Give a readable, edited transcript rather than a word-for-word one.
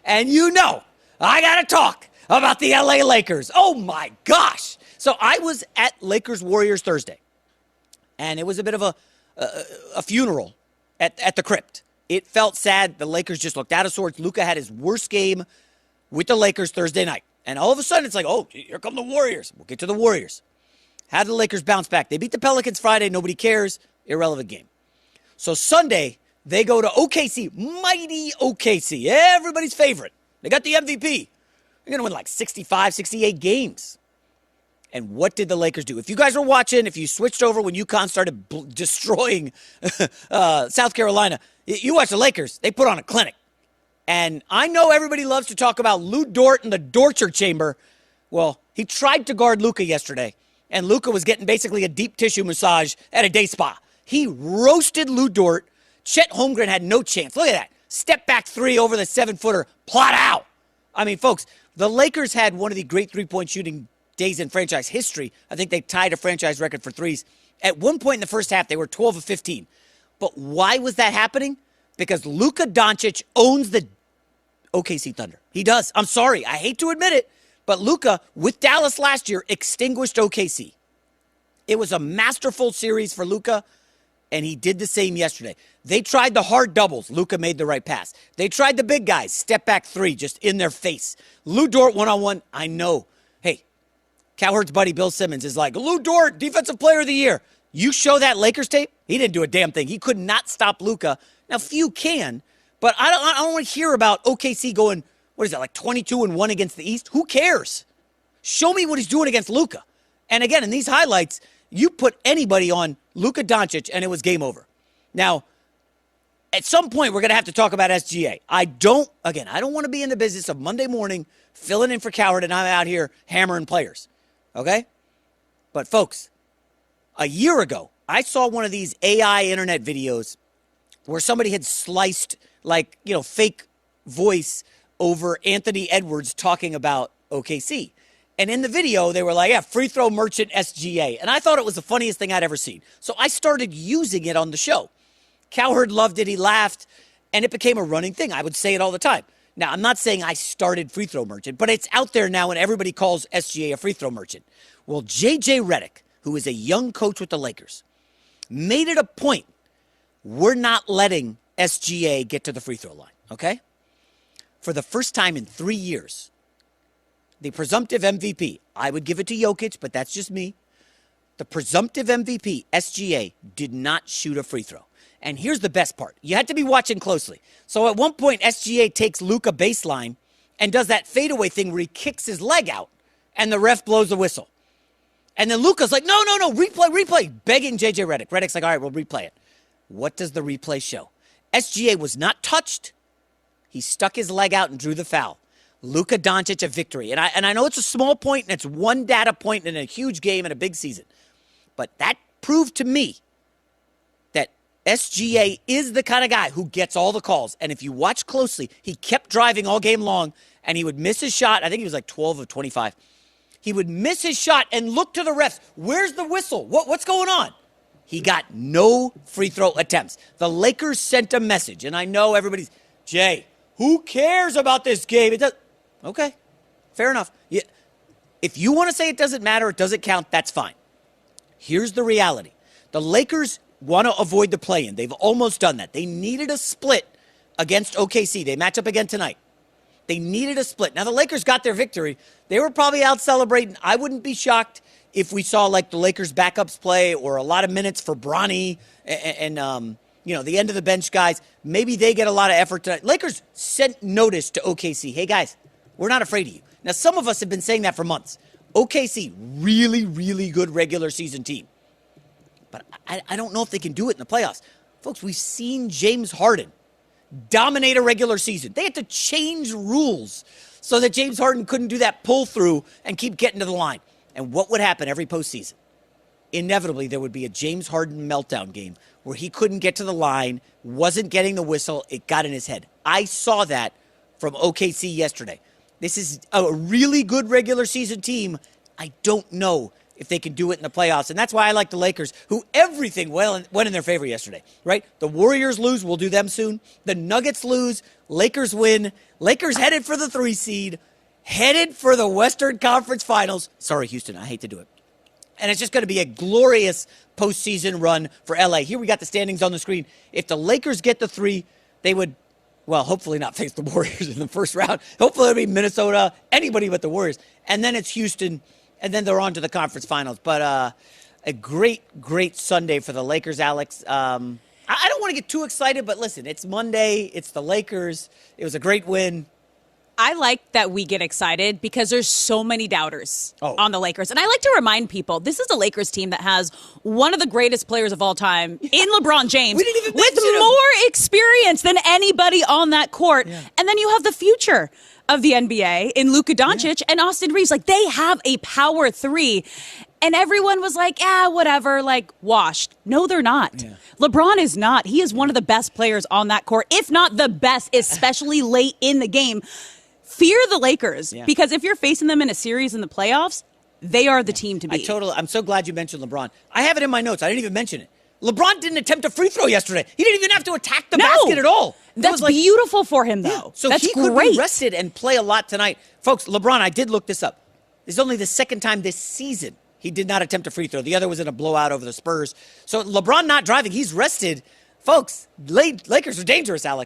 And you know, I got to talk about the LA Lakers. Oh my gosh. So I was at Lakers-Warriors Thursday, and it was a bit of a funeral at the crypt. It felt sad. The Lakers just looked out of sorts. Luka had his worst game with the Lakers Thursday night. And all of a sudden, it's like, oh, here come the Warriors. We'll get to the Warriors. Had the Lakers bounce back. They beat the Pelicans Friday. Nobody cares. Irrelevant game. So Sunday, they go to OKC. Mighty OKC. Everybody's favorite. They got the MVP. They're going to win like 65, 68 games. And what did the Lakers do? If you guys were watching, if you switched over when UConn started destroying South Carolina, you watch the Lakers. They put on a clinic. And I know everybody loves to talk about Lou Dort and the Dorture chamber. Well, he tried to guard Luka yesterday, and Luka was getting basically a deep tissue massage at a day spa. He roasted Lou Dort. Chet Holmgren had no chance. Look at that. Step back three over the 7-footer. Plot out. I mean, folks, the Lakers had one of the great three-point shooting days in franchise history. I think they tied a franchise record for threes. At one point in the first half, they were 12 of 15. But why was that happening? Because Luka Doncic owns the OKC Thunder. He does. I'm sorry. I hate to admit it, but Luka, with Dallas last year, extinguished OKC. It was a masterful series for Luka, and he did the same yesterday. They tried the hard doubles. Luka made the right pass. They tried the big guys. Step back three, just in their face. Lou Dort one-on-one. I know. Hey, Cowherd's buddy Bill Simmons is like, Lou Dort, Defensive Player of the Year. You show that Lakers tape, he didn't do a damn thing. He could not stop Luka. Now, few can, but I don't want to hear about OKC going, what is that, like 22-1 against the East? Who cares? Show me what he's doing against Luka. And again, in these highlights, you put anybody on Luka Doncic, and it was game over. Now, at some point, we're going to have to talk about SGA. I don't want to be in the business of Monday morning filling in for Cowherd, and I'm out here hammering players. Okay? But folks, a year ago, I saw one of these AI internet videos where somebody had sliced, like, fake voice over Anthony Edwards talking about OKC. And in the video, they were like, yeah, free throw merchant SGA. And I thought it was the funniest thing I'd ever seen. So I started using it on the show. Cowherd loved it. He laughed. And it became a running thing. I would say it all the time. Now, I'm not saying I started free throw merchant, but it's out there now and everybody calls SGA a free throw merchant. Well, J.J. Redick, who is a young coach with the Lakers, made it a point. We're not letting SGA get to the free throw line, okay? For the first time in 3 years, the presumptive MVP, I would give it to Jokic, but that's just me. The presumptive MVP, SGA, did not shoot a free throw. And here's the best part. You had to be watching closely. So at one point, SGA takes Luka baseline and does that fadeaway thing where he kicks his leg out, and the ref blows the whistle. And then Luka's like, no, replay, begging J.J. Redick. Redick's like, all right, we'll replay it. What does the replay show? SGA was not touched. He stuck his leg out and drew the foul. Luka Doncic, a victory. And I know it's a small point, and it's one data point in a huge game and a big season. But that proved to me that SGA is the kind of guy who gets all the calls. And if you watch closely, he kept driving all game long, and he would miss his shot. I think he was like 12 of 25. He would miss his shot and look to the refs. Where's the whistle? What's going on? He got no free throw attempts. The Lakers sent a message, and I know everybody's, Jay, who cares about this game? It does. Okay, fair enough. Yeah. If you want to say it doesn't matter, it doesn't count, that's fine. Here's the reality. The Lakers want to avoid the play-in. They've almost done that. They needed a split against OKC. They match up again tonight. They needed a split. Now, the Lakers got their victory. They were probably out celebrating. I wouldn't be shocked if we saw, like, the Lakers backups play or a lot of minutes for Bronny and the end of the bench guys. Maybe they get a lot of effort tonight. Lakers sent notice to OKC. Hey, guys, we're not afraid of you. Now, some of us have been saying that for months. OKC, really, really good regular season team. But I don't know if they can do it in the playoffs. Folks, we've seen James Harden dominate a regular season. They had to change rules so that James Harden couldn't do that pull-through and keep getting to the line. And what would happen every postseason? Inevitably, there would be a James Harden meltdown game where he couldn't get to the line, wasn't getting the whistle, it got in his head. I saw that from OKC yesterday. This is a really good regular season team. I don't know if they can do it in the playoffs. And that's why I like the Lakers, who everything went in their favor yesterday, right? The Warriors lose, we'll do them soon. The Nuggets lose, Lakers win. Lakers headed for the 3 seed, headed for the Western Conference Finals. Sorry, Houston, I hate to do it. And it's just going to be a glorious postseason run for LA. Here we got the standings on the screen. If the Lakers get the 3, they would, well, hopefully not face the Warriors in the first round. Hopefully it'll be Minnesota, anybody but the Warriors. And then it's Houston, and then they're on to the conference finals. But a great, great Sunday for the Lakers, Alex. I don't want to get too excited, but listen, it's Monday. It's the Lakers. It was a great win. I like that we get excited because there's so many doubters on the Lakers. And I like to remind people, this is a Lakers team that has one of the greatest players of all time in LeBron James with more experience than anybody on that court. Yeah. And then you have the future of the NBA in Luka Doncic and Austin Reeves. Like, they have a power 3. And everyone was like, whatever, like, washed. No, they're not. Yeah. LeBron is not. He is one of the best players on that court, if not the best, especially late in the game. Fear the Lakers, because if you're facing them in a series in the playoffs, they are the team to beat. I'm so glad you mentioned LeBron. I have it in my notes. I didn't even mention it. LeBron didn't attempt a free throw yesterday. He didn't even have to attack the basket at all. That's beautiful for him, though. Yeah. So that's he could be rested and play a lot tonight. Folks, LeBron, I did look this up. This is only the second time this season he did not attempt a free throw. The other was in a blowout over the Spurs. So LeBron not driving. He's rested. Folks, Lakers are dangerous, Alex.